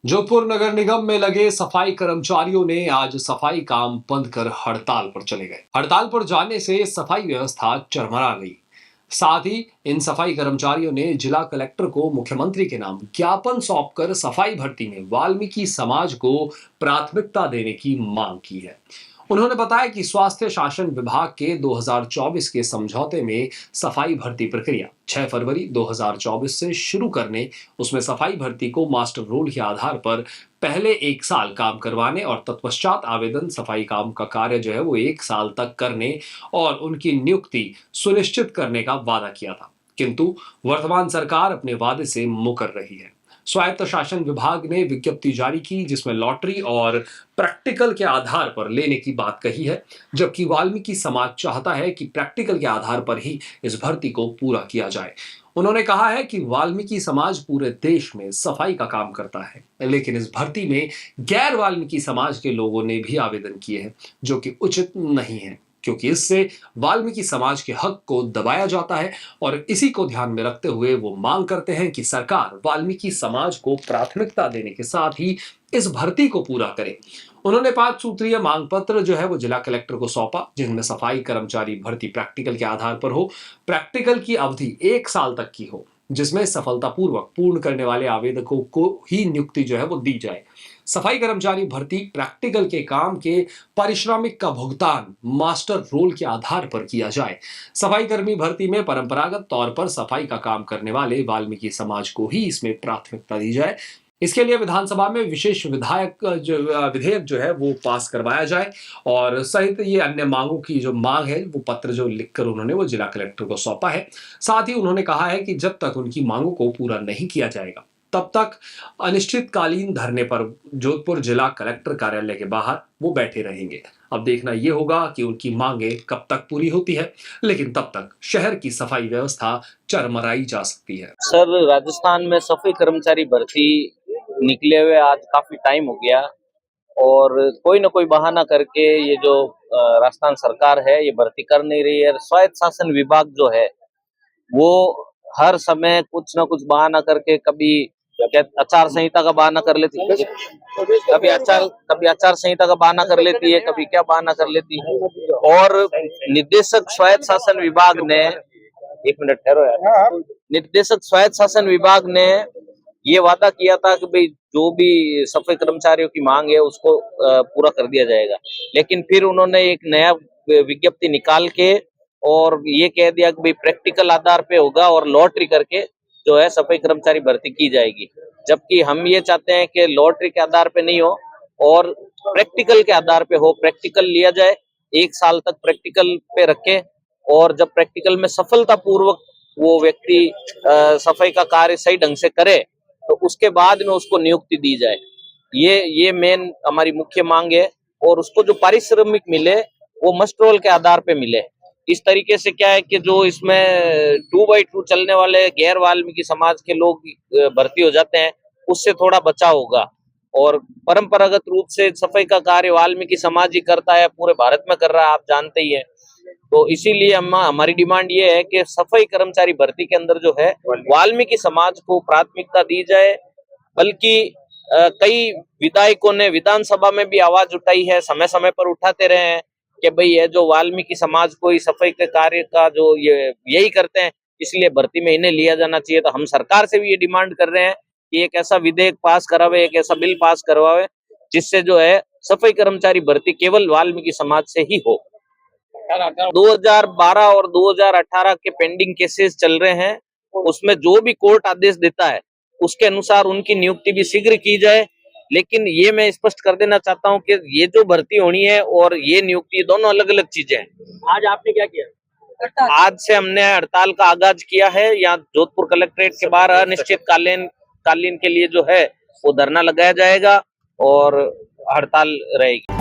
जोधपुर नगर निगम में लगे सफाई कर्मचारियों ने आज सफाई काम बंद कर हड़ताल पर चले गए। हड़ताल पर जाने से सफाई व्यवस्था चरमरा गई। साथ ही इन सफाई कर्मचारियों ने जिला कलेक्टर को मुख्यमंत्री के नाम ज्ञापन सौंपकर सफाई भर्ती में वाल्मीकि समाज को प्राथमिकता देने की मांग की है। उन्होंने बताया कि स्वास्थ्य शासन विभाग के 2024 के समझौते में सफाई भर्ती प्रक्रिया 6 फरवरी 2024 से शुरू करने, उसमें सफाई भर्ती को मास्टर रोल के आधार पर पहले 1 साल काम करवाने और तत्पश्चात आवेदन सफाई काम का कार्य जो है वो 1 साल तक करने और उनकी नियुक्ति सुनिश्चित करने का वादा किया था। किंतु वर्तमान सरकार अपने वादे से मुकर रही है। स्वायत्त शासन विभाग ने विज्ञप्ति जारी की जिसमें लॉटरी और प्रैक्टिकल के आधार पर लेने की बात कही है, जबकि वाल्मीकि समाज चाहता है कि प्रैक्टिकल के आधार पर ही इस भर्ती को पूरा किया जाए। उन्होंने कहा है कि वाल्मीकि समाज पूरे देश में सफाई का काम करता है, लेकिन इस भर्ती में गैर वाल्मीकि समाज के लोगों ने भी आवेदन किए हैं, जो कि उचित नहीं है, क्योंकि इससे वाल्मीकि समाज के हक को दबाया जाता है। और इसी को ध्यान में रखते हुए वो मांग करते हैं कि सरकार वाल्मीकि समाज को प्राथमिकता देने के साथ ही इस भर्ती को पूरा करे। उन्होंने 5 सूत्रीय मांग पत्र जो है वो जिला कलेक्टर को सौंपा, जिनमें सफाई कर्मचारी भर्ती प्रैक्टिकल के आधार पर हो, प्रैक्टिकल की अवधि 1 साल तक की हो, जिसमें सफलतापूर्वक पूर्ण करने वाले आवेदकों को ही नियुक्ति जो है वो दी जाए। सफाई कर्मचारी भर्ती प्रैक्टिकल के काम के पारिश्रमिक का भुगतान मास्टर रोल के आधार पर किया जाए। सफाई कर्मी भर्ती में परंपरागत तौर पर सफाई का काम करने वाले वाल्मीकि समाज को ही इसमें प्राथमिकता दी जाए। इसके लिए विधानसभा में विशेष विधेयक जो है वो पास करवाया जाए और सहित ये अन्य मांगों की जो मांग है वो पत्र जो लिखकर उन्होंने वो जिला कलेक्टर को सौंपा है। साथ ही उन्होंने कहा है कि जब तक उनकी मांगों को पूरा नहीं किया जाएगा तब तक अनिश्चितकालीन धरने पर जोधपुर जिला कलेक्टर कार्यालय के बाहर वो बैठे रहेंगे। अब देखना ये होगा कि उनकी मांगे कब तक पूरी होती है, लेकिन तब तक शहर की सफाई व्यवस्था चरमराई जा सकती है। सर, राजस्थान में सफाई कर्मचारी भर्ती निकले हुए आज काफी टाइम हो गया और कोई ना कोई बहाना करके ये जो राजस्थान सरकार है ये भर्ती कर नहीं रही है। स्वायत्त शासन विभाग जो है वो हर समय कुछ ना कुछ बहाना करके कभी आचार संहिता का बहाना कर लेती है, कभी आचार संहिता का बहाना कर लेती है, कभी क्या बहाना कर लेती है। और निदेशक स्वायत्त शासन विभाग ने, एक मिनट ठहरो यार, निदेशक स्वायत्त शासन विभाग ने ये वादा किया था कि भाई जो भी सफाई कर्मचारियों की मांग है उसको पूरा कर दिया जाएगा, लेकिन फिर उन्होंने एक नया विज्ञप्ति निकाल के और ये कह दिया कि भाई प्रैक्टिकल आधार पे होगा और लॉटरी करके जो है सफाई कर्मचारी भर्ती की जाएगी। जबकि हम ये चाहते हैं कि लॉटरी के आधार पे नहीं हो और प्रैक्टिकल के आधार पे हो। प्रैक्टिकल लिया जाए, 1 साल तक प्रैक्टिकल पे रखे और जब प्रैक्टिकल में सफलतापूर्वक वो व्यक्ति सफाई का कार्य सही ढंग से करे तो उसके बाद में उसको नियुक्ति दी जाए। ये मेन हमारी मुख्य मांग है। और उसको जो पारिश्रमिक मिले वो मस्ट रोल के आधार पे मिले। इस तरीके से क्या है कि जो इसमें 2x2 चलने वाले गैर वाल्मीकि समाज के लोग भर्ती हो जाते हैं उससे थोड़ा बचाव होगा। और परंपरागत रूप से सफाई का कार्य वाल्मीकि समाज ही करता है, पूरे भारत में कर रहा है, आप जानते ही है। तो इसीलिए हमारी डिमांड ये है कि सफाई कर्मचारी भर्ती के अंदर जो है वाल्मीकि समाज को प्राथमिकता दी जाए। बल्कि कई विधायकों ने विधानसभा में भी आवाज उठाई है, समय समय पर उठाते रहे हैं कि भाई ये जो वाल्मीकि समाज को सफाई के कार्य का जो यही करते हैं, इसलिए भर्ती में इन्हें लिया जाना चाहिए। तो हम सरकार से भी ये डिमांड कर रहे हैं कि एक ऐसा विधेयक पास करवाए, एक ऐसा बिल पास करवाए जिससे जो है सफाई कर्मचारी भर्ती केवल वाल्मीकि समाज से ही हो। 2012 और 2018 के पेंडिंग केसेस चल रहे हैं, उसमें जो भी कोर्ट आदेश देता है उसके अनुसार उनकी नियुक्ति भी शीघ्र की जाए। लेकिन ये मैं स्पष्ट कर देना चाहता हूं कि ये जो भर्ती होनी है और ये नियुक्ति दोनों अलग अलग चीजें हैं। आज आपने क्या किया? आज से हमने हड़ताल का आगाज किया है। यहाँ जोधपुर कलेक्ट्रेट के बाहर अनिश्चितकालीन के लिए जो है वो धरना लगाया जाएगा और हड़ताल रहेगी।